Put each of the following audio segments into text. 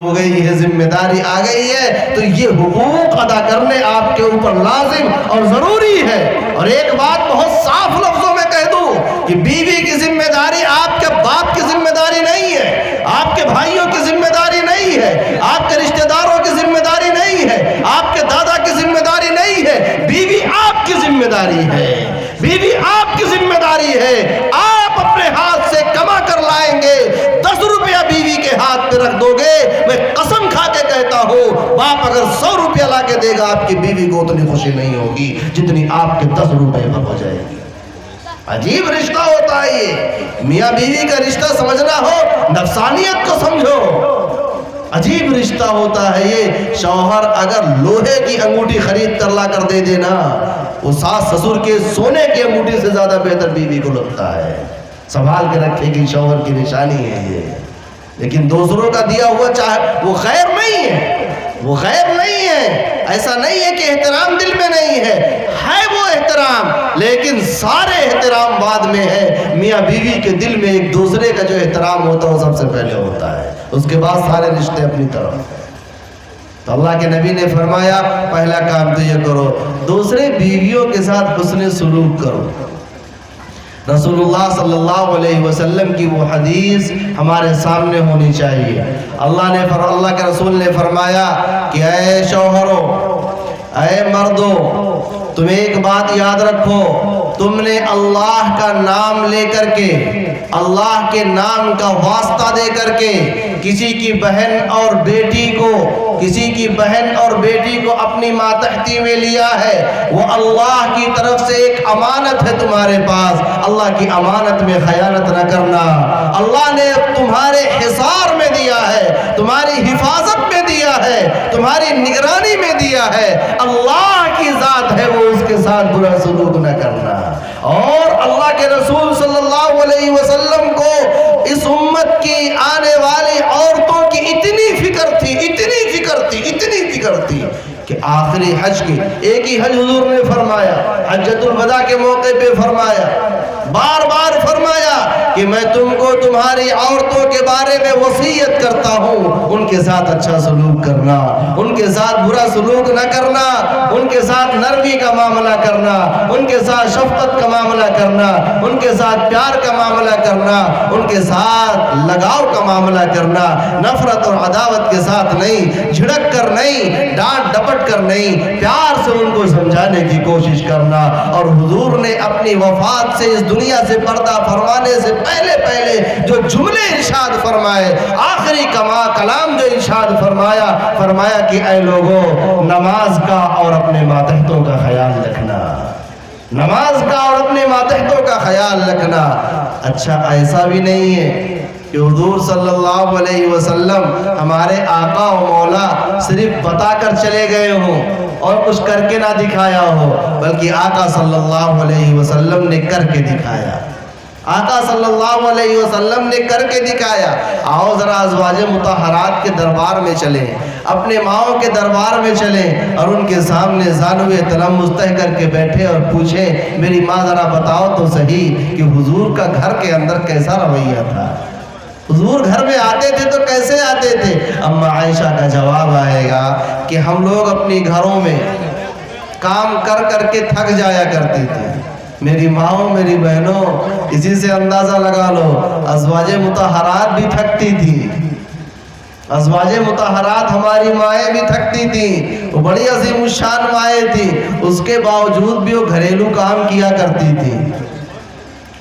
ہو گئی ہے، ذمہ داری آ گئی ہے، تو یہ حقوق ادا کرنے آپ کے اوپر لازم اور ضروری ہے۔ اور ایک بات بہت صاف لفظوں میں کہہ دوں کہ بیوی کی ذمہ داری آپ کے باپ کی ذمہ داری نہیں ہے، آپ کے بھائیوں کی ذمہ داری نہیں ہے، آپ کے رشتہ داروں کی ذمہ داری نہیں ہے، آپ کے دادا کی ذمہ داری نہیں ہے، بیوی آپ کی ذمہ داری ہے، بیوی آپ کی ذمہ داری ہے۔ آپ اپنے ہاتھ سے کما کر لائیں گے، 10 روپیہ بیوی کے ہاتھ پہ رکھ دو گے، میں قسم کھا کے کہتا ہوں باپ اگر 100 روپیہ لا کے دے گا آپ کی بیوی کو اتنی خوشی نہیں ہوگی جتنی آپ کے 10 روپے پر ہو جائے گی۔ عجیب رشتہ ہوتا ہے یہ، میاں بیوی کا رشتہ سمجھنا ہو نفسانیت کو سمجھو، عجیب رشتہ ہوتا ہے یہ۔ شوہر اگر لوہے کی انگوٹھی خرید کر لا کر دے دینا، وہ ساس سسر کے سونے کی انگوٹھی سے زیادہ بہتر بیوی کو لگتا ہے، سنبھال کے رکھے گی، شوہر کی نشانی ہے یہ۔ لیکن دوسروں کا دیا ہوا چاہے وہ خیر نہیں ہے، وہ خیر نہیں ہے، ایسا نہیں ہے کہ احترام دل میں نہیں ہے وہ احترام، لیکن سارے احترام بعد میں ہے۔ میاں بیوی کے دل میں ایک دوسرے کا جو احترام ہوتا ہے وہ سب سے پہلے ہوتا ہے، اس کے بعد سارے رشتے اپنی طرف ہیں۔ تو اللہ کے نبی نے فرمایا پہلا کام تو یہ کرو، دوسرے بیویوں کے ساتھ حسن سلوک کرو۔ رسول اللہ صلی اللہ علیہ وسلم کی وہ حدیث ہمارے سامنے ہونی چاہیے۔ اللہ کے رسول نے فرمایا کہ اے شوہرو، اے مردو، تم ایک بات یاد رکھو، تم نے اللہ کا نام لے کر کے، اللہ کے نام کا واسطہ دے کر کے کسی کی بہن اور بیٹی کو، کسی کی بہن اور بیٹی کو اپنی ماتحتی میں لیا ہے، وہ اللہ کی طرف سے ایک امانت ہے تمہارے پاس۔ اللہ کی امانت میں خیانت نہ کرنا، اللہ نے تمہارے حصار میں دیا ہے، تمہاری حفاظت میں دیا ہے، تمہاری نگرانی میں دیا ہے، اللہ کی ذات ہے، وہ اس کے ساتھ برا سلوک نہ کرنا۔ اور اللہ کے رسول صلی اللہ علیہ وسلم کو اس امت کی آنے والی عورتوں کی اتنی فکر تھی، اتنی فکر تھی، اتنی فکر تھی کہ آخری حج کی ایک ہی حج حضور نے فرمایا، حجۃ الوداع کے موقع پہ فرمایا، بار بار فرمایا کہ میں تم کو تمہاری عورتوں کے بارے میں وصیت کرتا ہوں، ان کے ساتھ اچھا سلوک کرنا، ان کے ساتھ برا سلوک نہ کرنا، ان کے ساتھ نرمی کا معاملہ کرنا، ان کے ساتھ شفقت کا معاملہ کرنا، ان کے ساتھ پیار کا معاملہ کرنا، ان کے ساتھ لگاؤ کا معاملہ کرنا، نفرت اور عداوت کے ساتھ نہیں، جھڑک کر نہیں، ڈانٹ ڈپٹ کر نہیں، پیار سے ان کو سمجھانے کی کوشش کرنا۔ اور حضور نے اپنی وفات سے اس دنیا سے پردہ فرمانے سے پہلے جو جملے ارشاد فرمائے، آخری کلام جو ارشاد فرمایا کہ اے لوگوں، نماز کا اور اپنے ماتحتوں کا خیال رکھنا، نماز کا اور اپنے ماتحتوں کا خیال رکھنا۔ اچھا ایسا بھی نہیں ہے کہ حضور صلی اللہ علیہ وسلم ہمارے آقا و مولا صرف بتا کر چلے گئے ہوں اور کچھ کر کے نہ دکھایا ہو، بلکہ آقا صلی اللہ علیہ وسلم نے کر کے دکھایا، آقا صلی اللہ علیہ وسلم نے کر کے دکھایا۔ آؤ ذرا ازواج مطہرات کے دربار میں چلیں، اپنے ماؤں کے دربار میں چلیں اور ان کے سامنے زانوئے تلمس تہ کر کے بیٹھے اور پوچھیں میری ماں ذرا بتاؤ تو صحیح کہ حضور کا گھر کے اندر کیسا رویہ تھا، حضور گھر میں آتے تھے تو کیسے آتے تھے؟ اما عائشہ کا جواب آئے گا کہ ہم لوگ اپنی گھروں میں کام کر کر کے تھک جایا کرتے تھے، میری ماؤں میری بہنوں، اسی سے اندازہ لگا لو ازواج مطہرات بھی تھکتی تھی، ازواج مطہرات ہماری مائیں بھی تھکتی تھیں، وہ بڑی عظیم الشان مائیں تھیں، اس کے باوجود بھی وہ گھریلو کام کیا کرتی تھی۔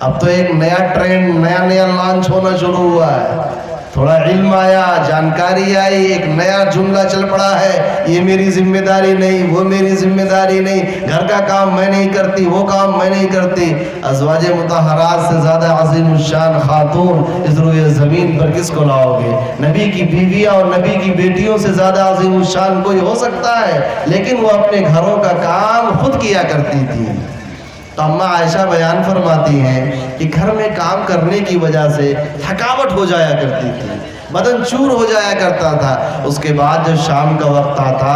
اب تو ایک نیا ٹرینڈ، نیا لانچ ہونا شروع ہوا ہے، تھوڑا علم آیا، جانکاری آئی، ایک نیا جملہ چل پڑا ہے، یہ میری ذمہ داری نہیں، وہ میری ذمہ داری نہیں، گھر کا کام میں نہیں کرتی، وہ کام میں نہیں کرتی۔ ازواج مطہرات سے زیادہ عظیم الشان خاتون اس روئے زمین پر کس کو لاؤ گے؟ نبی کی بیویاں اور نبی کی بیٹیوں سے زیادہ عظیم الشان کوئی ہو سکتا ہے؟ لیکن وہ اپنے گھروں کا کام خود کیا کرتی تھی۔ تو اماں عائشہ بیان فرماتی ہیں کہ گھر میں کام کرنے کی وجہ سے تھکاوٹ ہو جایا کرتی تھی، بدن چور ہو جایا کرتا تھا۔ اس کے بعد جب شام کا وقت آتا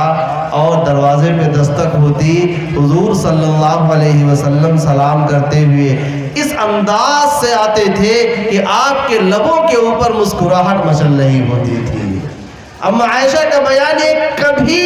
اور دروازے پہ دستک ہوتی، حضور صلی اللہ علیہ وسلم سلام کرتے ہوئے اس انداز سے آتے تھے کہ آپ کے لبوں کے اوپر مسکراہٹ مچل رہی ہوتی تھی، اما عائشہ کا بیان ہے کبھی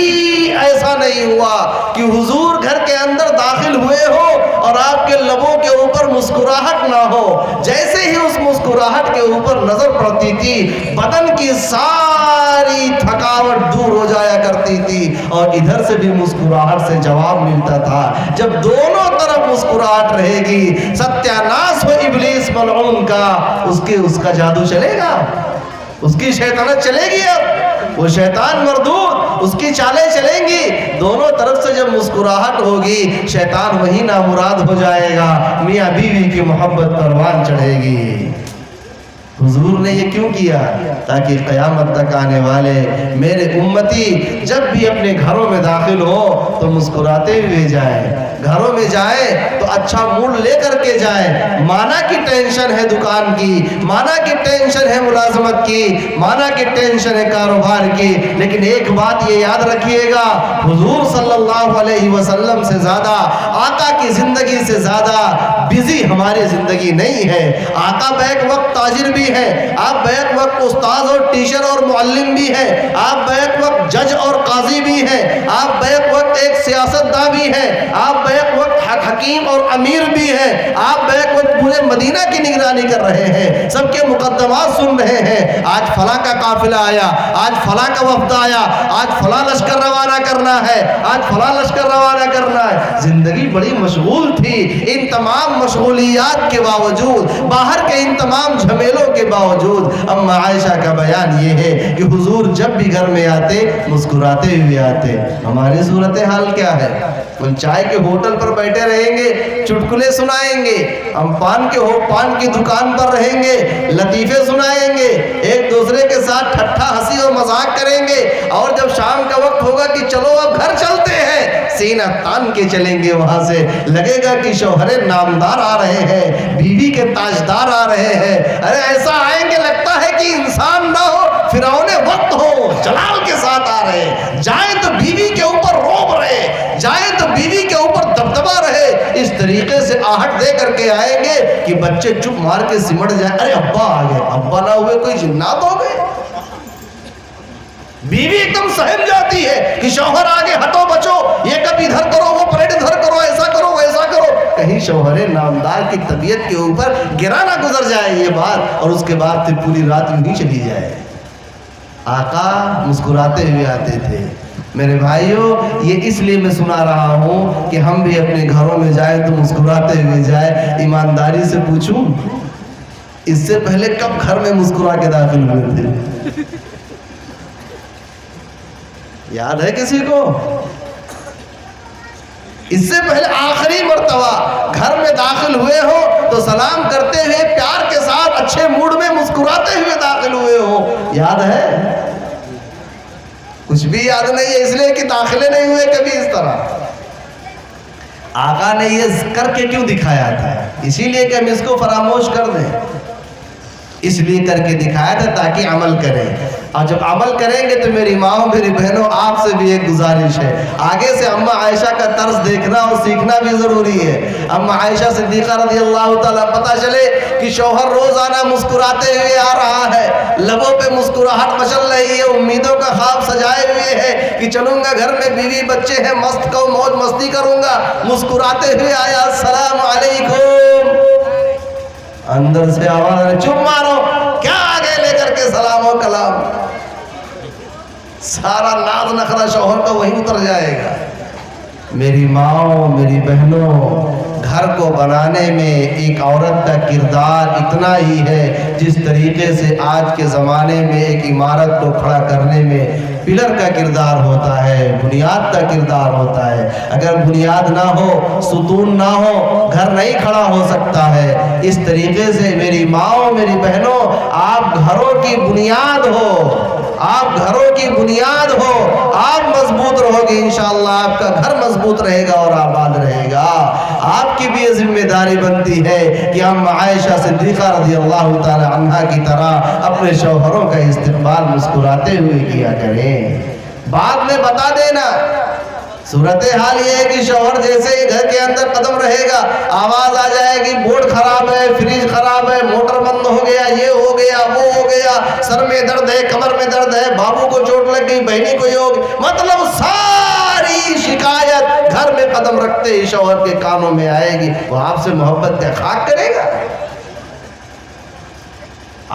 ایسا نہیں ہوا کہ حضور گھر کے اندر داخل ہوئے ہو اور آپ کے لبوں کے اوپر مسکراہٹ نہ ہو. جیسے ہی اس مسکراہٹ کے اوپر نظر پڑتی تھی بدن کی ساری تھکاوٹ دور ہو جایا کرتی تھی اور ادھر سے بھی مسکراہٹ سے جواب ملتا تھا. جب دونوں طرف مسکراہٹ رہے گی ستیہ ناس ہو ابلیس ملعون کا، اس کا جادو چلے گا، اس کی شیطانت چلے گی. اب وہ شیطان مردود، اس کی چالیں چلیں گی. دونوں طرف سے جب مسکراہٹ ہوگی شیطان وہی نامراد ہو جائے گا، میاں بیوی کی محبت پروان چڑھے گی. حضور نے یہ کیوں کیا؟ تاکہ قیامت تک آنے والے میرے امتی جب بھی اپنے گھروں میں داخل ہو تو مسکراتے ہوئے جائیں، گھروں میں جائیں تو اچھا موڈ لے کر کے جائیں. مانا کی ٹینشن ہے دکان کی، مانا کی ٹینشن ہے ملازمت کی، مانا کی ٹینشن ہے کاروبار کی، لیکن ایک بات یہ یاد رکھیے گا، حضور صلی اللہ علیہ وسلم سے زیادہ، آقا کی زندگی سے زیادہ بزی ہماری زندگی نہیں ہے. آقا بیک وقت تاجر بھی ہے، آپ بیک وقت استاد اور ٹیچر اور معلم بھی ہیں، آپ بیک وقت جج اور قاضی بھی ہیں، آپ بیک وقت ایک سیاستداں بھی ہیں، آپ بیک وقت حکیم اور امیر بھی ہیں، آپ بیک وقت پورے مدینہ کی نگرانی کر رہے ہیں، سب کے مقدمات سن رہے ہیں. آج فلاں کا قافلہ آیا، آج فلاں کا وفد آیا، آج فلاں لشکر روانہ کرنا ہے، آج فلاں لشکر روانہ کرنا ہے. زندگی بڑی مشغول تھی. ان تمام مشغولیات کے باوجود، باہر کے ان تمام جھمیلوں کے باوجود اما عائشہ کا بیان یہ ہے کہ حضور جب بھی گھر میں آتے مسکراتے ہوئے آتے. ہماری صورتحال کیا ہے؟ ہم چائے کے ہوٹل پر بیٹھے رہیں گے، چٹکلے سنائیں گے، ہم پان کی دکان پر رہیں گے، لطیفے سنائیں گے، ایک دوسرے کے ساتھ ٹھٹھا ہنسی اور مذاق کریں گے، اور جب شام کا وقت ہوگا کہ چلو اب گھر چلتے ہیں، سینہ تان کے چلیں گے. وہاں سے لگے گا کہ شوہر نامدار آ رہے ہیں، بیوی کے تاجدار آ رہے ہیں. ارے ایسا آئیں گے لگتا ہے کہ انسان نہ ہو فرعون وقت ہو، جلال کے ساتھ آ رہے ہیں. جائیں تو بیوی کے اوپر روب رہے، جائیں تو بیوی کے اوپر دبدبا رہے. اس طریقے سے آہٹ دے کر کے آئیں گے کہ بچے چپ مار کے سمٹ جائیں. ارے ابا آ گئے، ابا نہ ہوئے کوئی جنات ہو گئے. بیوی ایک دم سہم جاتی ہے کہ شوہر آگے ہٹو بچو، یہ کب ادھر کرو، وہ پلیٹ ادھر کرو، ایسا کرو ویسا کرو. کہیں شوہر نامدار کی طبیعت کے اوپر گرا نہ گزر جائے یہ بات، اور اس کے بعد پھر پوری رات یوں ہی چلی جائے. آقا مسکراتے ہوئے آتے تھے. میرے بھائیوں یہ اس لیے میں سنا رہا ہوں کہ ہم بھی اپنے گھروں میں جائیں تو مسکراتے ہوئے جائیں. ایمانداری سے پوچھوں اس سے پہلے کب گھر میں مسکرا کے داخل ہوئے تھے؟ یاد ہے کسی کو؟ اس سے پہلے آخری مرتبہ گھر میں داخل ہوئے ہو تو سلام کرتے ہوئے پیار کے ساتھ اچھے موڈ میں مسکراتے ہوئے داخل ہوئے ہو، یاد ہے؟ کچھ بھی یاد نہیں ہے، اس لیے کہ داخلے نہیں ہوئے کبھی اس طرح. آقا نے یہ کر کے کیوں دکھایا تھا؟ اسی لیے کہ ہم اس کو فراموش کر دیں، اس لیے کر کے دکھایا تھا تاکہ عمل کریں. اور جب عمل کریں گے تو میری ماں میری بہنوں آپ سے بھی ایک گزارش ہے، آگے سے اما عائشہ کا طرز دیکھنا اور سیکھنا بھی ضروری ہے. اما عائشہ صدیقہ رضی اللہ تعالیٰ پتہ چلے کہ شوہر روزانہ مسکراتے ہوئے آ رہا ہے، لبوں پہ مسکراہٹ مچل رہی ہے، امیدوں کا خواب سجائے ہوئے ہے کہ چلوں گا گھر میں بیوی بچے ہیں، مست کو موج مستی کروں گا. مسکراتے ہوئے آیا، السلام علیکم. اندر سے آواز، چپ مارو، کیا آگے لے کر کے سلام و کلام. سارا ناز نخرا شوہر کا وہی اتر جائے گا. میری ماں میری بہنوں، گھر کو بنانے میں ایک عورت کا کردار اتنا ہی ہے جس طریقے سے آج کے زمانے میں ایک عمارت کو کھڑا کرنے میں پلر کا کردار ہوتا ہے، بنیاد کا کردار ہوتا ہے. اگر بنیاد نہ ہو، ستون نہ ہو، گھر نہیں کھڑا ہو سکتا ہے. اس طریقے سے میری ماں میری بہنوں، آپ گھروں کی بنیاد ہو، آپ گھروں کی بنیاد ہو، آپ مضبوط رہو گے انشاءاللہ، آپ کا گھر مضبوط رہے گا اور آباد رہے گا. آپ کی بھی یہ ذمہ داری بنتی ہے کہ ہم عائشہ صدیقہ رضی اللہ تعالی عنہا کی طرح اپنے شوہروں کا استقبال مسکراتے ہوئے کیا کریں. بعد میں بتا دینا صورت حال یہ ہے کہ شوہر جیسے ہی گھر کے اندر قدم رہے گا آواز آ جائے گی بورڈ خراب ہے، فریج خراب ہے، موٹر بند ہو گیا، یہ ہو گیا، وہ ہو گیا، سر میں درد ہے، کمر میں درد ہے، بابو کو چوٹ لگ گئی، بہنی کو یہ ہو گئی، مطلب ساری شکایت گھر میں قدم رکھتے ہی شوہر کے کانوں میں آئے گی۔ وہ آپ سے محبت کا خاک کرے گا؟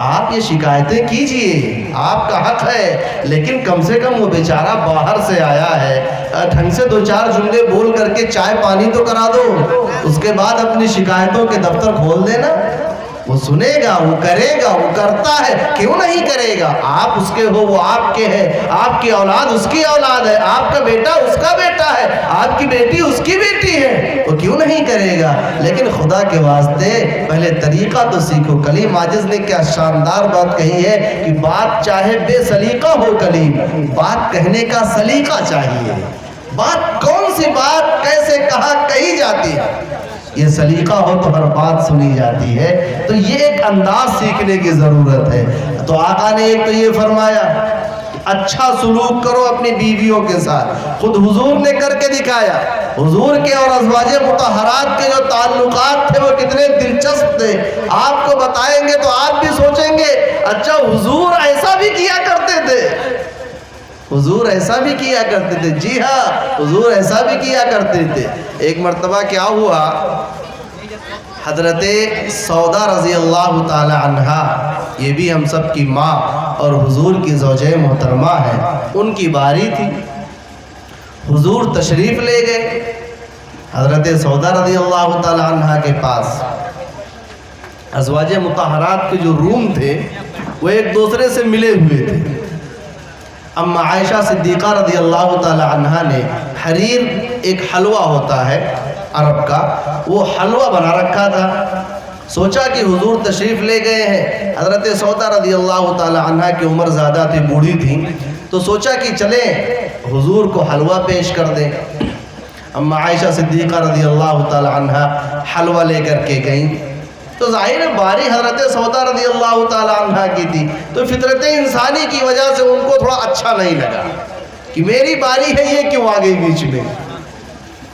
آپ یہ شکایتیں کیجئے، آپ کا حق ہے، لیکن کم سے کم وہ بیچارہ باہر سے آیا ہے، ڈھنگ سے دو چار جملے بول کر کے چائے پانی تو کرا دو، اس کے بعد اپنی شکایتوں کے دفتر کھول دینا۔ وہ سنے گا، وہ کرے گا، وہ کرتا ہے، کیوں نہیں کرے گا؟ آپ اس کے ہو، وہ آپ کے ہے، آپ کی اولاد اس کی اولاد ہے، آپ کا بیٹا اس کا بیٹا ہے، آپ کی بیٹی اس کی بیٹی ہے، وہ کیوں نہیں کرے گا؟ لیکن خدا کے واسطے پہلے طریقہ تو سیکھو۔ کلیم عاجز نے کیا شاندار بات کہی ہے کہ بات چاہے بے سلیقہ ہو کلیم، بات کہنے کا سلیقہ چاہیے۔ بات کون سی بات کیسے کہا کہی جاتی ہے، یہ سلیقہ ہو تو ہر بات سنی جاتی ہے۔ تو یہ ایک انداز سیکھنے کی ضرورت ہے۔ تو آقا نے ایک تو یہ فرمایا اچھا سلوک کرو اپنی بیویوں کے ساتھ، خود حضور نے کر کے دکھایا۔ حضور کے اور ازواج مطہرات کے جو تعلقات تھے وہ کتنے دلچسپ تھے، آپ کو بتائیں گے تو آپ بھی سوچیں گے اچھا حضور ایسا بھی کیا کرتے تھے، حضور ایسا بھی کیا کرتے تھے۔ جی ہاں، حضور ایسا بھی کیا کرتے تھے۔ ایک مرتبہ کیا ہوا، حضرت سودا رضی اللہ تعالی عنہا، یہ بھی ہم سب کی ماں اور حضور کی زوجہ محترمہ ہے، ان کی باری تھی۔ حضور تشریف لے گئے حضرت سودا رضی اللہ تعالی عنہا کے پاس۔ ازواج مطہرات کے جو روم تھے وہ ایک دوسرے سے ملے ہوئے تھے۔ اما عائشہ صدیقہ رضی اللہ تعالی عنہا نے حریر، ایک حلوہ ہوتا ہے عرب کا، وہ حلوہ بنا رکھا تھا۔ سوچا کہ حضور تشریف لے گئے ہیں، حضرت سودا رضی اللہ تعالی عنہا کی عمر زیادہ تھی، بوڑھی تھی، تو سوچا کہ چلیں حضور کو حلوہ پیش کر دیں۔ اما عائشہ صدیقہ رضی اللہ تعالی عنہا حلوہ لے کر کے گئیں، تو ظاہر ہے باری حضرت سودا رضی اللہ تعالی عنہ کی تھی، تو فطرت انسانی کی وجہ سے ان کو تھوڑا اچھا نہیں لگا کہ میری باری ہے یہ کیوں آ گئی بیچ میں۔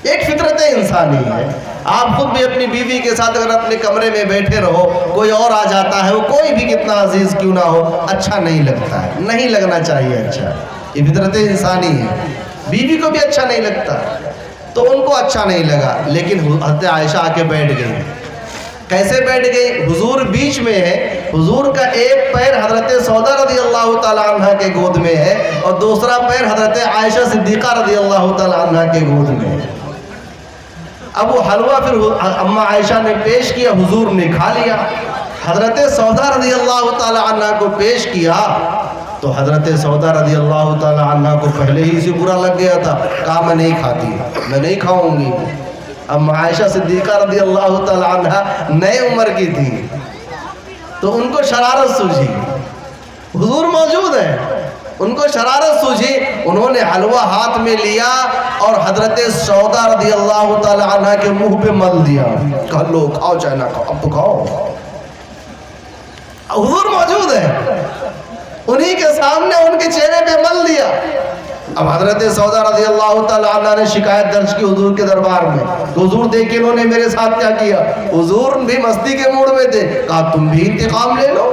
ایک فطرت انسانی ہے، آپ خود بھی اپنی بیوی کے ساتھ اگر اپنے کمرے میں بیٹھے رہو، کوئی اور آ جاتا ہے، وہ کوئی بھی کتنا عزیز کیوں نہ ہو، اچھا نہیں لگتا ہے، نہیں لگنا چاہیے اچھا، یہ فطرت انسانی ہے۔ بیوی کو بھی اچھا نہیں لگتا، تو ان کو اچھا نہیں لگا، لیکن حضرت عائشہ آ کے بیٹھ گئی۔ کیسے بیٹھ گئی؟ حضور بیچ میں ہے، حضور کا ایک پیر حضرت سودا رضی اللہ تعالی عنہ کے گود میں ہے اور دوسرا پیر حضرت عائشہ صدیقہ رضی اللہ تعالی عنہ کے گود میں ہے۔ اب وہ حلوہ پھر اما عائشہ نے پیش کیا، حضور نے کھا لیا۔ حضرت سودا رضی اللہ تعالی عنہ کو پیش کیا تو حضرت سودا رضی اللہ تعالی عنہ کو پہلے ہی سے برا لگ گیا تھا، کہا میں نہیں کھاتی، میں نہیں کھاؤں گی۔ اما عائشہ صدیقہ رضی اللہ تعالی عنہ نئے عمر کی تھی، تو ان کو شرارت سوجھی، حضور موجود ہیں، ان کو شرارت سوجھی، انہوں نے حلوہ ہاتھ میں لیا اور حضرت سودا رضی اللہ تعالی عنہ کے منہ پہ مل دیا، کہا لو کھاؤ چاہے نہ کھاؤ، اب تو کھاؤ۔ حضور موجود ہیں، انہی کے سامنے ان کے چہرے پہ مل دیا۔ اب حضرت سودا رضی اللہ تعالی عنہ نے شکایت درج کی حضور کے دربار میں، تو حضور دیکھیں انہوں نے میرے ساتھ کیا کیا۔ حضور بھی مستی کے موڈ میں تھے، کہا تم بھی انتقام لے لو۔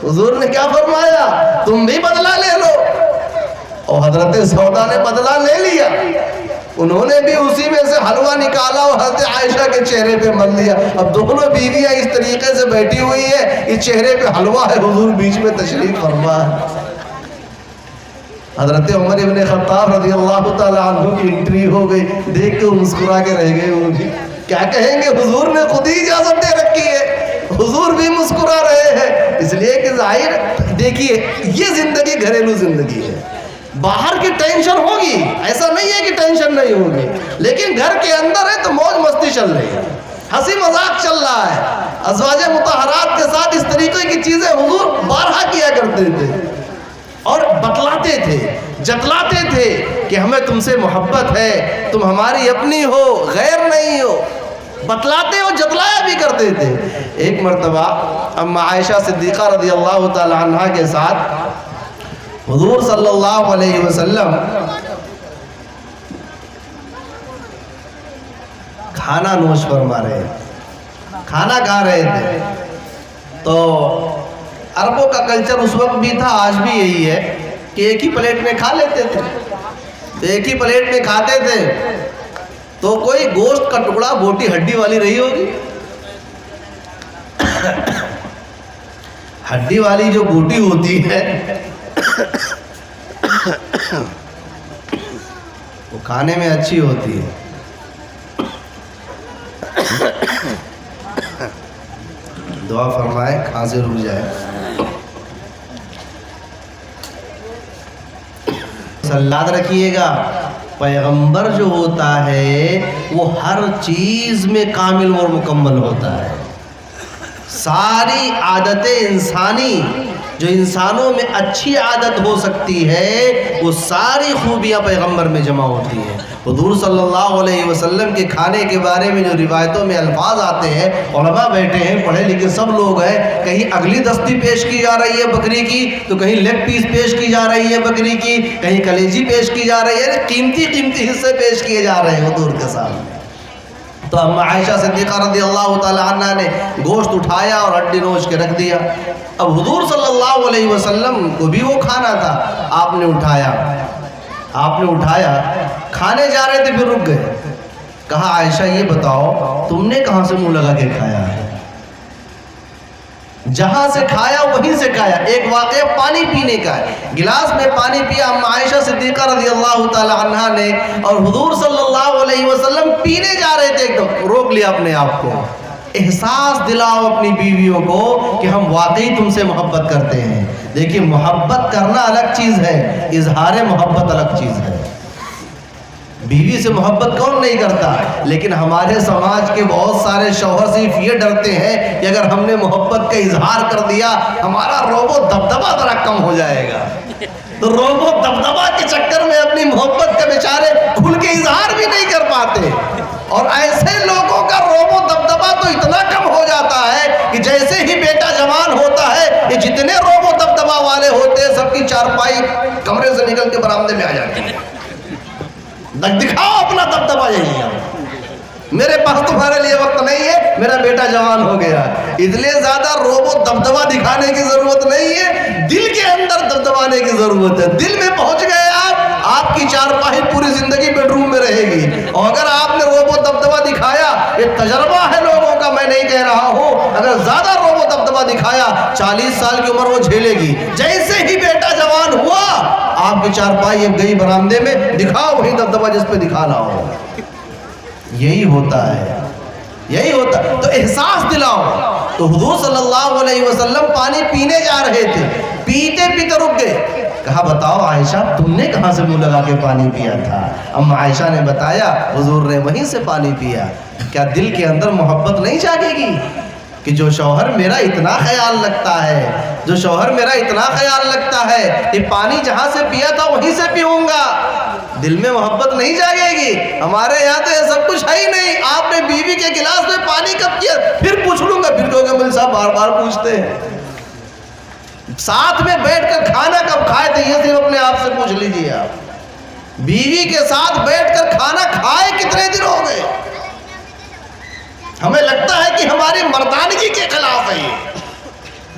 حضور نے کیا فرمایا؟ تم بھی بدلہ لے لو۔ اور حضرت سودا نے بدلہ لے لیا، انہوں نے بھی اسی میں سے حلوہ نکالا اور حضرت عائشہ کے چہرے پہ مل دیا۔ اب دونوں بیویاں اس طریقے سے بیٹھی ہوئی ہیں، اس چہرے پہ حلوہ ہے، حضور بیچ میں تشریف فرما ہے۔ حضرت عمر ابن خطاب رضی اللہ تعالی عنہ کی انٹری ہو گئی، دیکھ کے مسکرا کے رہ گئے، وہ بھی کیا کہیں گے، حضور نے خود ہی اجازت دے رکھی ہے، حضور بھی مسکرا رہے ہیں۔ اس لیے کہ ظاہر دیکھیے یہ زندگی گھریلو زندگی ہے، باہر کی ٹینشن ہوگی، ایسا نہیں ہے کہ ٹینشن نہیں ہوگی، لیکن گھر کے اندر ہے تو موج مستی چل رہی ہے، ہنسی مذاق چل رہا ہے۔ ازواج مطہرات کے ساتھ اس طریقے کی چیزیں حضور بارہا کیا کرتے تھے اور بتلاتے تھے، جتلاتے تھے کہ ہمیں تم سے محبت ہے، تم ہماری اپنی ہو، غیر نہیں ہو، بتلاتے اور جتلایا بھی کرتے تھے۔ ایک مرتبہ اما عائشہ صدیقہ رضی اللہ تعالی عنہ کے ساتھ حضور صلی اللہ علیہ وسلم کھانا نوش فرما رہے تھے، کھانا کھا رہے تھے. تو عربوں کا کلچر اس وقت بھی تھا، آج بھی یہی ہے کہ ایک ہی پلیٹ میں کھا لیتے تھے. ایک ہی پلیٹ میں کھاتے تھے تو کوئی گوشت کا ٹکڑا بوٹی ہڈی والی رہی ہوگی. ہڈی والی جو بوٹی ہوتی ہے وہ کھانے میں اچھی ہوتی ہے. دعا فرمائے کھانسی رک جائے. یاد رکھیے گا پیغمبر جو ہوتا ہے وہ ہر چیز میں کامل اور مکمل ہوتا ہے. ساری عادتیں انسانی جو انسانوں میں اچھی عادت ہو سکتی ہے وہ ساری خوبیاں پیغمبر میں جمع ہوتی ہیں. حضور صلی اللہ علیہ وسلم کے کھانے کے بارے میں جو روایتوں میں الفاظ آتے ہیں، علماء بیٹھے ہیں پڑھے لکھے سب لوگ ہیں، کہیں اگلی دستی پیش کی جا رہی ہے بکری کی تو کہیں لیگ پیس پیش کی جا رہی ہے بکری کی، کہیں کلیجی پیش کی جا رہی ہے، قیمتی حصے پیش کیے جا رہے ہیں حضور کے سامنے. تو اما عائشہ صدیقہ رضی اللہ تعالی عنہ نے گوشت اٹھایا اور ہڈی نوچ کے رکھ دیا. اب حضور صلی اللہ علیہ وسلم کو بھی وہ کھانا تھا، آپ نے اٹھایا کھانے جا رہے تھے پھر رک گئے. کہا عائشہ یہ بتاؤ تم نے کہاں سے منہ لگا کے کھایا ہے؟ جہاں سے کھایا وہیں سے کھایا. ایک واقعہ پانی پینے کا ہے، گلاس میں پانی پیا اما عائشہ صدیقہ رضی اللہ تعالی عنہ نے، اور حضور صلی اللہ علیہ وسلم پینے جا رہے تھے، ایک دم روک لیا اپنے آپ کو. احساس دلاؤ اپنی بیویوں کو کہ ہم واقعی تم سے محبت کرتے ہیں. دیکھیے محبت کرنا الگ چیز ہے، اظہار محبت الگ چیز ہے. بیوی سے محبت کون نہیں کرتا، لیکن ہمارے سماج کے بہت سارے شوہر صرف یہ ڈرتے ہیں کہ اگر ہم نے محبت کا اظہار کر دیا ہمارا روب و دبدبہ ذرا کم ہو جائے گا. تو روب و دبدبہ کے چکر میں اپنی محبت کا بیچارے کھل کے اظہار بھی نہیں کر پاتے. اور ایسے لوگوں کا روب و دبدبہ تو اتنا کم ہو جاتا ہے کہ جیسے ہی بیٹا جوان ہوتا ہے یہ جتنے روب و دبدبہ والے ہوتے ہیں سب کی چارپائی کمرے سے نکل کے برآمدے میں آ جاتی ہے. دکھاؤ اپنا دبدبہ یہی ہے. میرے پاس تمہارے لیے وقت نہیں ہے، میرا بیٹا جوان ہو گیا. اس لیے زیادہ روب و دبدبہ دکھانے کی ضرورت نہیں ہے، دل کے اندر دبدبانے کی ضرورت ہے. دل میں پہنچ گئے آپ کی چارپائی پوری زندگی بیڈ روم میں رہے گی. اور اگر آپ نے روب و دبدبہ دکھایا، یہ تجربہ ہے لوگوں کا، میں نہیں کہہ رہا ہوں، اگر زیادہ روب و دبدبہ دکھایا 40 سال کی عمر وہ جھیلے گی. جیسے ہی بیٹا جوان ہوا آپ کی چارپائی اب گئی برآمدے میں، دکھاؤ وہی دبدبہ جس پہ دکھانا ہو. یہی ہوتا ہے. تو احساس دلاؤ. تو حضور صلی اللہ علیہ وسلم پانی پینے جا رہے تھے، پیتے پیتے رک گئے. کہا بتاؤ عائشہ تم نے کہاں سے منہ لگا کے پانی پیا تھا؟ اما عائشہ نے بتایا حضور نے وہیں سے پانی پیا. کیا دل کے اندر محبت نہیں جاگے گی کہ جو شوہر میرا اتنا خیال رکھتا ہے کہ پانی جہاں سے پیا تھا وہیں سے پیوں گا؟ دل میں محبت نہیں جاگے گی؟ ہمارے یہاں تو یہ سب کچھ ہے ہی نہیں. آپ نے بیوی کے گلاس میں پانی کب کیا؟ پھر پوچھ لوں گا. پھر کہوں گا مول صاحب بار بار پوچھتے ہیں. ساتھ میں بیٹھ کر کھانا کب کھائے تھے یہ صرف اپنے آپ سے پوچھ لیجئے. آپ بیوی کے ساتھ بیٹھ کر کھانا کھائے کتنے دن ہو گئے؟ ہمیں لگتا ہے کہ ہماری مردانگی کے خلاف ہے، یہ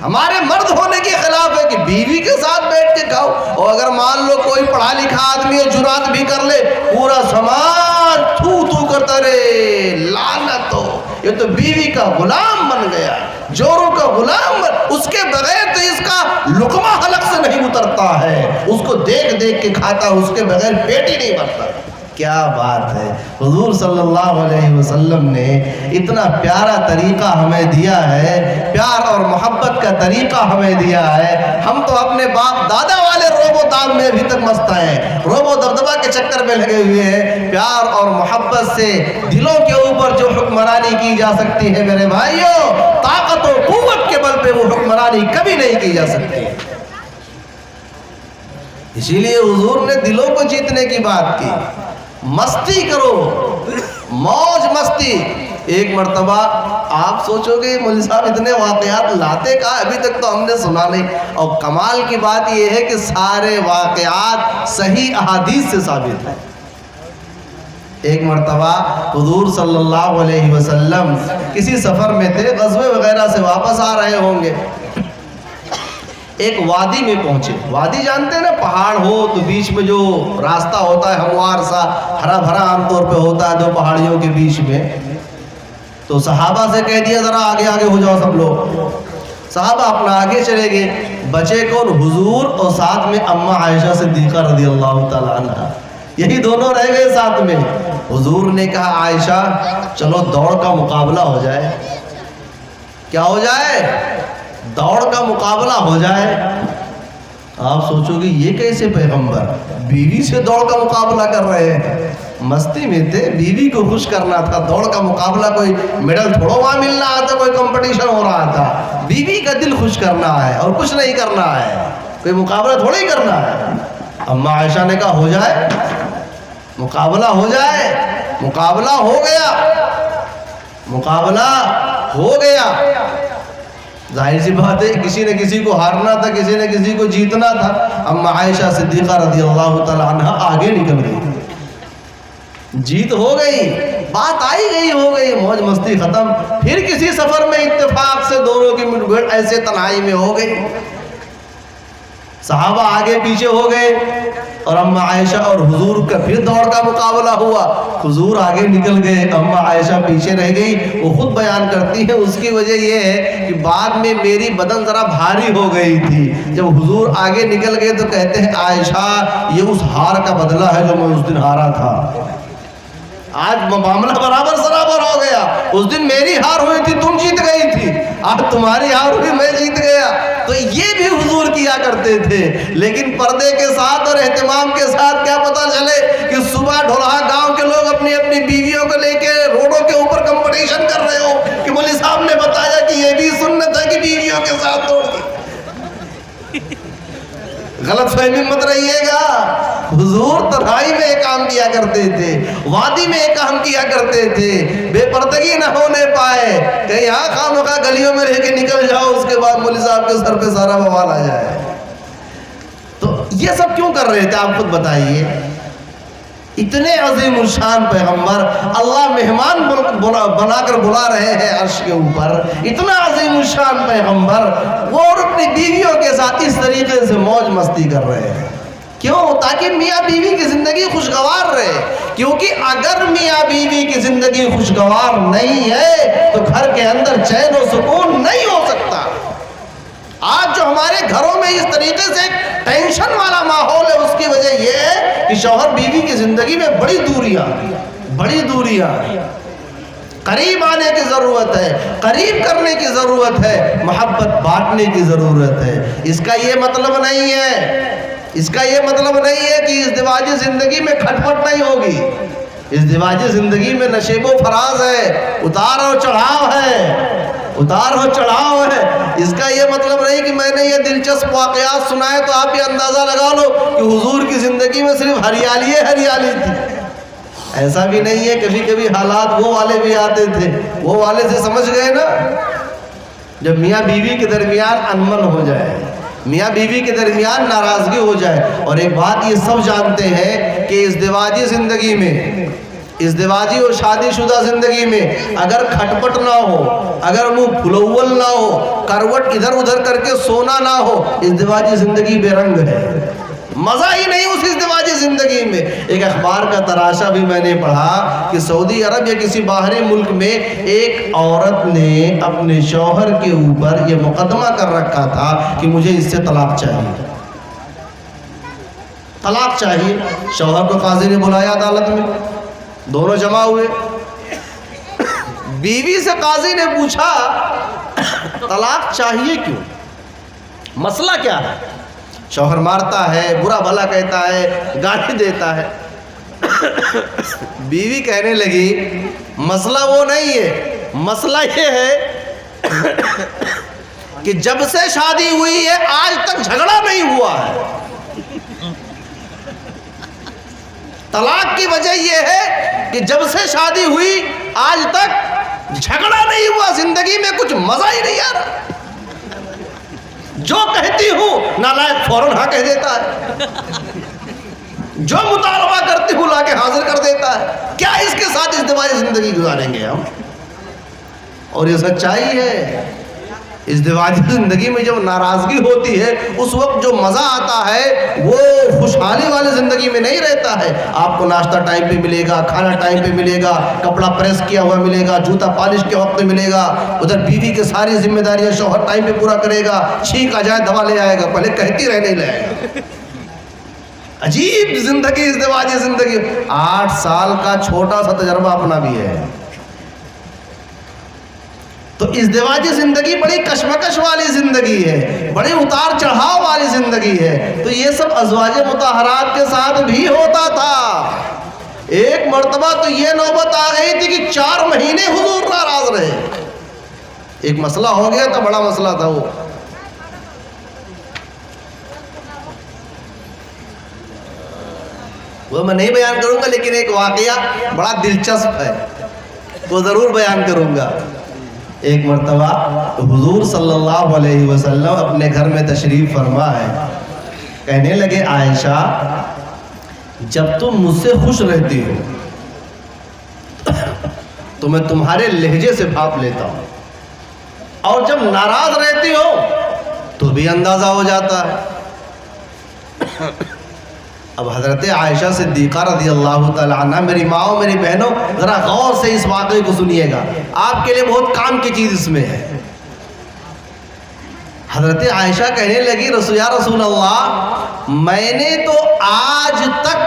ہمارے مرد ہونے کے خلاف ہے کہ بیوی کے ساتھ بیٹھ کے کھاؤ. اور اگر مان لو کوئی پڑھا لکھا آدمی ہے جرات بھی کر لے، پورا سماج تھو تھو کرتا رہے، لعنت ہو، یہ تو بیوی کا غلام بن گیا، جوروں کا غلام. اس کے بغیر تو اس کا لقمہ حلق سے نہیں اترتا ہے، اس کو دیکھ دیکھ کے کھاتا، اس کے بغیر پیٹ ہی نہیں بھرتا. کیا بات ہے. حضور صلی اللہ علیہ وسلم نے اتنا پیارا طریقہ ہمیں دیا ہے، پیار اور محبت کا طریقہ ہمیں دیا ہے. ہم تو اپنے باپ دادا والے روب و داب میں ابھی تک مست ہیں، روب و دبدبہ کے چکر میں لگے ہوئے ہیں. پیار اور محبت سے دلوں کے اوپر جو حکمرانی کی جا سکتی ہے میرے بھائیوں، طاقت و قوت کے بل پہ وہ حکمرانی کبھی نہیں کی جا سکتی. اسی لیے حضور نے دلوں کو جیتنے کی بات کی. مستی کرو، موج مستی. ایک مرتبہ آپ سوچو گے مولوی صاحب اتنے واقعات لاتے کہاں، ابھی تک تو ہم نے سنا نہیں. اور کمال کی بات یہ ہے کہ سارے واقعات صحیح احادیث سے ثابت ہیں. ایک مرتبہ حضور صلی اللہ علیہ وسلم کسی سفر میں تھے، غزوے وغیرہ سے واپس آ رہے ہوں گے، ایک وادی میں پہنچے۔ وادی جانتے ہیں نا، پہاڑ ہو تو بیچ میں جو راستہ ہوتا ہے ہموار سا، ہرا بھرا عام طور پہ ہوتا ہے دو پہاڑیوں کے بیچ میں۔ تو صحابہ سے کہہ دیا ذرا آگے آگے ہو جاؤ سب لوگ۔ صحابہ اپنا آگے چلے گئے، بچے کون؟ حضور اور ساتھ میں اماں عائشہ صدیقہ رضی اللہ تعالیٰ عنہ، یہی دونوں رہ گئے ساتھ میں۔ حضور نے کہا عائشہ چلو دوڑ کا مقابلہ ہو جائے۔ کیا ہو جائے؟ دوڑ کا مقابلہ ہو جائے۔ آپ سوچو گے یہ کیسے پیغمبر بیوی سے دوڑ کا مقابلہ کر رہے ہیں؟ مستی میں تھے، بیوی کو خوش کرنا تھا۔ دوڑ کا مقابلہ کوئی میڈل تھوڑا وہاں ملنا آتا، کوئی کمپٹیشن ہو رہا تھا۔ بیوی کا دل خوش کرنا ہے اور کچھ نہیں کرنا ہے، کوئی مقابلہ تھوڑا ہی کرنا ہے۔ اما عائشہ نے کہا ہو جائے، مقابلہ ہو جائے۔ مقابلہ ہو گیا، مقابلہ ہو گیا۔ ظاہر سی بات ہے کسی نے کسی کو ہارنا تھا، کسی نے کسی کو جیتنا تھا۔ اما عائشہ صدیقہ رضی اللہ تعالی عنہ آگے نکل گئی، جیت ہو گئی، بات آئی گئی ہو گئی، موج مستی ختم۔ پھر کسی سفر میں اتفاق سے دونوں کی مٹ بھیڑ ایسے تنہائی میں ہو گئی، صحابہ آگے پیچھے ہو گئے اور اما عائشہ اور حضور کا پھر دوڑ کا مقابلہ ہوا۔ حضور آگے نکل گئے، اما عائشہ پیچھے رہ گئی۔ وہ خود بیان کرتی ہے اس کی وجہ یہ ہے کہ بعد میں میری بدن ذرا بھاری ہو گئی تھی۔ جب حضور آگے نکل گئے تو کہتے ہیں عائشہ یہ اس ہار کا بدلہ ہے جو میں اس دن ہارا تھا۔ آج معاملہ برابر سرابر ہو گیا۔ اس دن میری ہار ہوئی تھی، تم جیت گئی تھی، آج تمہاری ہار ہوئی، میں جیت گیا۔ تو یہ بھی حضور کیا کرتے تھے، لیکن پردے کے ساتھ اور اہتمام کے ساتھ۔ کیا پتا چلے کہ صبح ڈھولہا گاؤں کے لوگ اپنی اپنی بیویوں کو لے کے روڈوں کے اوپر کمپٹیشن کر رہے ہو کہ مولوی صاحب نے بتایا کہ یہ بھی سنت ہے کہ بیویوں کے ساتھ دوڑ دی۔ غلط فہمی مت رہیے گا، حضور تنہائی میں ایک کام کیا کرتے تھے، وادی میں ایک کام کیا کرتے تھے، بے پردگی نہ ہونے پائے۔ کہ یہاں خامخواہ گلیوں میں رہ کے نکل جاؤ، اس کے بعد مولوی صاحب کے سر پہ سارا بوال آ جائے۔ تو یہ سب کیوں کر رہے تھے آپ خود بتائیے؟ اتنے عظیم الشان پیغمبر، اللہ مہمان بنا کر بلا رہے ہیں عرش کے اوپر، اتنا عظیم الشان پیغمبر، وہ اور اپنی بیویوں کے ساتھ اس طریقے سے موج مستی کر رہے ہیں۔ کیوں؟ تاکہ میاں بیوی کی زندگی خوشگوار رہے۔ کیونکہ اگر میاں بیوی کی زندگی خوشگوار نہیں ہے تو گھر کے اندر چین و سکون نہیں ہو سکتا۔ آج جو ہمارے گھروں میں اس طریقے سے ٹینشن والا ماحول ہے، اس کی وجہ یہ ہے کہ شوہر بیوی کی زندگی میں بڑی دوریاں قریب آنے کی ضرورت ہے، قریب کرنے کی ضرورت ہے، محبت بانٹنے کی ضرورت ہے۔ اس کا یہ مطلب نہیں ہے کہ ازدواجی زندگی میں کھٹ پٹ نہیں ہوگی۔ ازدواجی زندگی میں نشیب و فراز ہے، اتار اور چڑھاؤ ہے۔ اس کا یہ مطلب نہیں کہ میں نے یہ دلچسپ واقعات سنائے تو آپ یہ اندازہ لگا لو کہ حضور کی زندگی میں صرف ہریالی تھی۔ ایسا بھی نہیں ہے، کبھی کبھی حالات وہ والے بھی آتے تھے۔ وہ والے سے سمجھ گئے نا، جب میاں بیوی کے درمیان انمن ہو جائے، میاں بیوی کے درمیان ناراضگی ہو جائے۔ اور ایک بات یہ سب جانتے ہیں کہ ازدواجی زندگی میں، ازدواجی اور شادی شدہ زندگی میں اگر کھٹپٹ نہ ہو، اگر منہ پھلول نہ ہو، کروٹ ادھر ادھر کر کے سونا نہ ہو، ازدواجی زندگی بے رنگ ہے، مزہ ہی نہیں اس ازدواجی زندگی میں۔ ایک اخبار کا تراشا بھی میں نے پڑھا کہ سعودی عرب یا کسی باہری ملک میں ایک عورت نے اپنے شوہر کے اوپر یہ مقدمہ کر رکھا تھا کہ مجھے اس سے طلاق چاہیے۔ شوہر کو قاضی نے بلایا عدالت میں، دونوں جمع ہوئے۔ بیوی سے قاضی نے پوچھا طلاق چاہیے کیوں، مسئلہ کیا ہے؟ شوہر مارتا ہے، برا بھلا کہتا ہے، گالی دیتا ہے۔ بیوی کہنے لگی مسئلہ وہ نہیں ہے، مسئلہ یہ ہے کہ جب سے شادی ہوئی ہے آج تک جھگڑا نہیں ہوا ہے۔ طلاق کی وجہ یہ ہے کہ جب سے شادی ہوئی آج تک جھگڑا نہیں ہوا، زندگی میں کچھ مزہ ہی نہیں آ رہا۔ جو کہتی ہوں نالائق فوراً ہاں کہہ دیتا ہے، جو مطالبہ کرتی جنت بلا کے حاضر کر دیتا ہے. کیا اس کے ساتھ ازدواجی زندگی گزاریں گے ہم؟ اور یہ سچائی ہے. ازدواجی زندگی میں جب ناراضگی ہوتی ہے اس وقت جو مزہ آتا ہے وہ خوشحالی والی زندگی میں نہیں رہتا ہے. آپ کو ناشتہ ٹائم پہ ملے گا, کھانا ٹائم پہ ملے گا, کپڑا پریس کیا ہوا ملے گا, جوتا پالش کے وقت پہ ملے گا, ادھر بیوی کے ساری ذمہ داریاں شوہر ٹائم پہ پورا کرے گا, چھینک آ جائے دوا لے آئے گا, پہلے کہتی رہنے لے آئے گا. عجیب زندگی ازدواجی زندگی. 8 سال کا چھوٹا سا تجربہ اپنا بھی ہے. تو ازدواجی زندگی بڑی کشمکش والی زندگی ہے, بڑی اتار چڑھاؤ والی زندگی ہے. تو یہ سب ازواج مطہرات کے ساتھ بھی ہوتا تھا. ایک مرتبہ تو یہ نوبت آ گئی تھی کہ 4 مہینے حضور ناراض رہے. ایک مسئلہ ہو گیا تھا, بڑا مسئلہ تھا وہ میں نہیں بیان کروں گا, لیکن ایک واقعہ بڑا دلچسپ ہے وہ ضرور بیان کروں گا. ایک مرتبہ حضور صلی اللہ علیہ وسلم اپنے گھر میں تشریف فرما ہے. کہنے لگے عائشہ جب تم مجھ سے خوش رہتی ہو تو میں تمہارے لہجے سے بھاپ لیتا ہوں, اور جب ناراض رہتی ہو تو بھی اندازہ ہو جاتا ہے. اب حضرت عائشہ صدیقہ رضی اللہ تعالیٰ عنہ, میری ماؤں میری بہنوں ذرا غور سے اس واقعے کو سنیے گا, آپ کے لیے بہت کام کی چیز اس میں ہے. حضرت عائشہ کہنے لگی یا رسول اللہ میں نے تو آج تک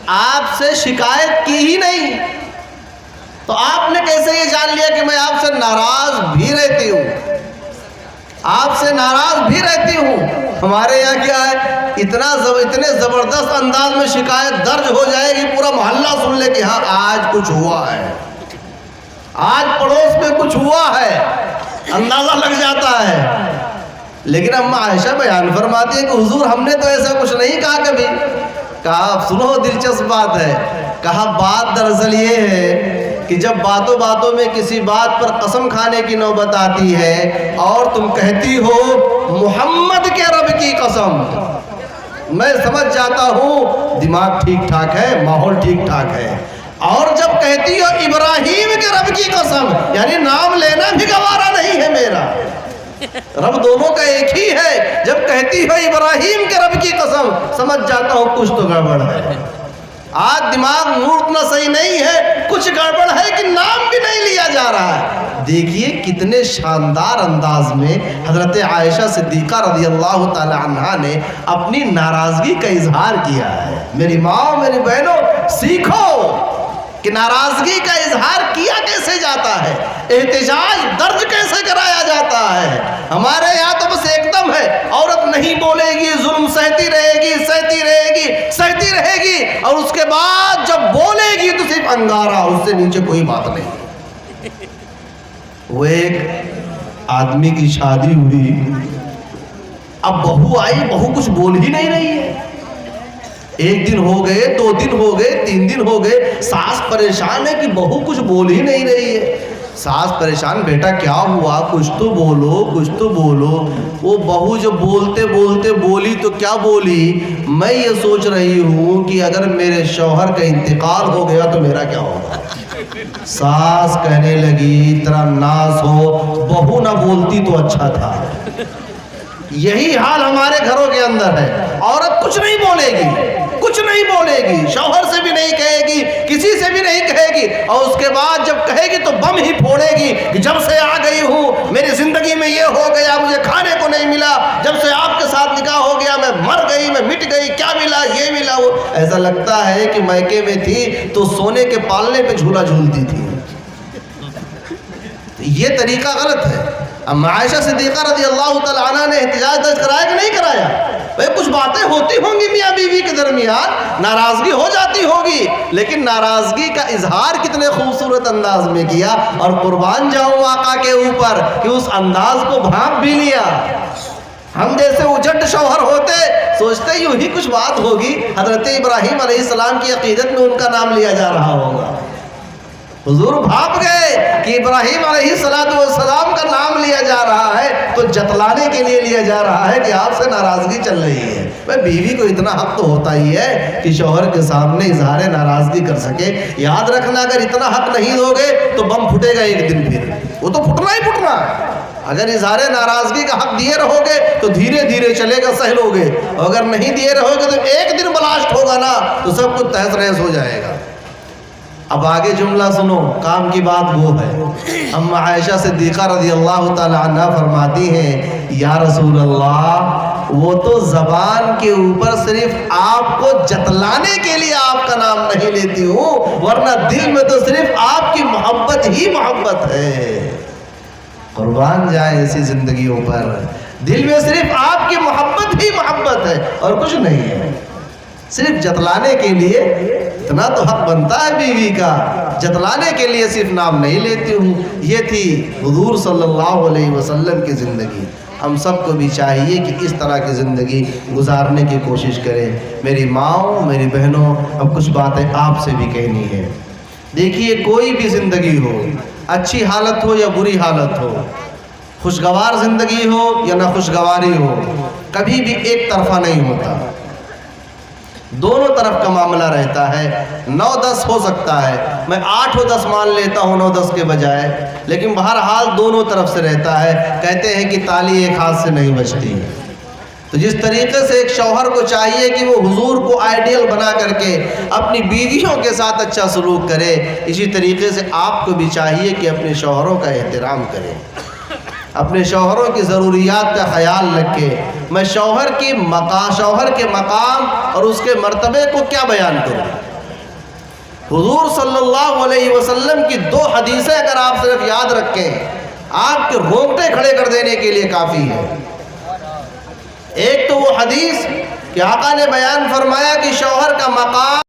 آپ سے شکایت کی ہی نہیں, تو آپ نے کیسے یہ جان لیا کہ میں آپ سے ناراض بھی رہتی ہوں؟ آپ سے ناراض بھی رہتی ہوں. ہمارے یہاں کیا ہے, اتنے زبردست انداز میں شکایت درج ہو جائے گی پورا محلہ سن لے کہ ہاں آج کچھ ہوا ہے, آج پڑوس میں کچھ ہوا ہے, اندازہ لگ جاتا ہے. لیکن اما عائشہ بیان فرماتی ہے کہ حضور ہم نے تو ایسا کچھ نہیں کہا کبھی. کہا سنو دلچسپ بات ہے. کہا بات دراصل یہ ہے کہ جب باتوں باتوں میں کسی بات پر قسم کھانے کی نوبت آتی ہے اور تم کہتی ہو محمد کے رب کی قسم, میں سمجھ جاتا ہوں دماغ ٹھیک ٹھاک ہے, ماحول ٹھیک ٹھاک ہے. اور جب کہتی ہو ابراہیم کے رب کی قسم, یعنی نام لینا بھی گوارا نہیں ہے میرا, رب دونوں کا ایک ہی ہے. جب کہتی ہو ابراہیم کے رب کی قسم سمجھ جاتا ہوں کچھ تو گڑبڑ ہے. آج دماغ نور اتنا صحیح نہیں ہے, کچھ گڑبڑ ہے کہ نام بھی نہیں لیا جا رہا ہے. دیکھیے کتنے شاندار انداز میں حضرت عائشہ صدیقہ رضی اللہ تعالی عنہا نے اپنی ناراضگی کا اظہار کیا ہے. میری ماں میری بہنوں سیکھو کہ ناراضگی کا اظہار کیا کیسے جاتا ہے, احتجاج درج کیسے کرایا جاتا ہے. ہمارے یہاں تو بس ایک دم ہے, عورت نہیں بولے گی, ظلم سہتی رہے گی, سہتی رہے گی, سہتی رہے گی, اور اس کے بعد جب بولے گی تو صرف انگارہ, اس سے نیچے کوئی بات نہیں. وہ ایک آدمی کی شادی ہوئی, اب بہو آئی, بہو کچھ بول ہی نہیں رہی ہے. 1 دن ہو گئے, 2 دن ہو گئے, 3 دن ہو گئے, ساس پریشان ہے کہ بہو کچھ بول ہی نہیں رہی ہے. ساس پریشان, بیٹا کیا ہوا, کچھ تو بولو, کچھ تو بولو. وہ بہو جب بولتے بولتے بولی تو کیا بولی, میں یہ سوچ رہی ہوں کہ اگر میرے شوہر کا انتقال ہو گیا تو میرا کیا ہوگا. ساس کہنے لگی تیرا ناز ہو, بہو نہ بولتی تو اچھا تھا. یہی حال ہمارے گھروں کے اندر ہے. عورت کچھ نہیں بولے گی, کچھ نہیں بولے گی, شوہر سے بھی نہیں کہے گی, کسی سے بھی نہیں کہے گی, اور اس کے بعد جب کہے گی تو بم ہی پھوڑے گی کہ جب سے آ گئی ہوں میری زندگی میں یہ ہو گیا, مجھے کھانے کو نہیں ملا, جب سے آپ کے ساتھ نکاح ہو گیا میں مر گئی, میں مٹ گئی, کیا ملا, یہ ملا, وہ. ایسا لگتا ہے کہ میکے میں تھی تو سونے کے پالنے پہ جھولا جھولتی تھی. یہ طریقہ غلط ہے. اب عائشہ صدیقہ رضی اللہ تعالیٰ عنہ نے احتجاج درج کرایا کہ نہیں کرایا؟ بھئی کچھ باتیں ہوتی ہوں گی میاں بیوی کے درمیان, ناراضگی ہو جاتی ہوگی, لیکن ناراضگی کا اظہار کتنے خوبصورت انداز میں کیا. اور قربان جاؤں آقا کے اوپر کہ اس انداز کو بھانپ بھی لیا. ہم جیسے اجڑ شوہر ہوتے سوچتے یوں ہی کچھ بات ہوگی, حضرت ابراہیم علیہ السلام کی عقیدت میں ان کا نام لیا جا رہا ہوگا. حضور بھاپ گئے کہ ابراہیم علیہ السلام کا نام لیا جا رہا ہے تو جتلانے کے لیے لیا جا رہا ہے کہ آپ سے ناراضگی چل رہی ہے۔ بیوی کو اتنا حق تو ہوتا ہی ہے کہ شوہر کے سامنے اظہار ناراضگی کر سکے۔ یاد رکھنا اگر اتنا حق نہیں دو گے تو بم پھٹے گا ایک دن، پھر وہ تو پھٹنا ہی پھٹنا ہے۔ اگر اظہار ناراضگی کا حق دیے رہو گے تو دھیرے دھیرے چلے گا، سہ لو گے، اور اگر نہیں دیے رہو گے تو ایک دن بلاسٹ ہوگا نا تو سب کچھ تہس نہس ہو جائے گا۔ اب آگے جملہ سنو، کام کی بات وہ ہے۔ اما عائشہ صدیقہ رضی اللہ تعالی عنہ فرماتی ہیں یا رسول اللہ، وہ تو زبان کے اوپر صرف آپ کو جتلانے کے لیے آپ کا نام نہیں لیتی ہوں، ورنہ دل میں تو صرف آپ کی محبت ہی محبت ہے۔ قربان جائے ایسی زندگیوں پر، دل میں صرف آپ کی محبت ہی محبت ہے اور کچھ نہیں ہے۔ صرف جتلانے کے لیے اتنا تو حق بنتا ہے بیوی کا، جتلانے کے لیے صرف نام نہیں لیتی ہوں۔ یہ تھی حضور صلی اللہ علیہ وسلم کی زندگی۔ ہم سب کو بھی چاہیے کہ اس طرح کی زندگی گزارنے کی کوشش کریں۔ میری ماؤں، میری بہنوں، اب کچھ باتیں آپ سے بھی کہنی ہے۔ دیکھیے، کوئی بھی زندگی ہو، اچھی حالت ہو یا بری حالت ہو، خوشگوار زندگی ہو یا نہ خوشگواری ہو، کبھی بھی ایک طرفہ نہیں ہوتا، دونوں طرف کا معاملہ رہتا ہے۔ 9-10 ہو سکتا ہے، میں 8 و 10 مان لیتا ہوں 9-10 کے بجائے، لیکن بہرحال دونوں طرف سے رہتا ہے۔ کہتے ہیں کہ تالی ایک ہاتھ سے نہیں بجتی۔ تو جس طریقے سے ایک شوہر کو چاہیے کہ وہ حضور کو آئیڈیل بنا کر کے اپنی بیویوں کے ساتھ اچھا سلوک کرے، اسی طریقے سے آپ کو بھی چاہیے کہ اپنے شوہروں کا احترام کرے، اپنے شوہروں کی ضروریات کا خیال رکھے۔ میں شوہر کے مقام اور اس کے مرتبے کو کیا بیان کروں؟ حضور صلی اللہ علیہ وسلم کی 2 حدیثیں اگر آپ صرف یاد رکھیں، آپ کے رونگٹے کھڑے کر دینے کے لیے کافی ہے۔ ایک تو وہ حدیث کہ آقا نے بیان فرمایا کہ شوہر کا مقام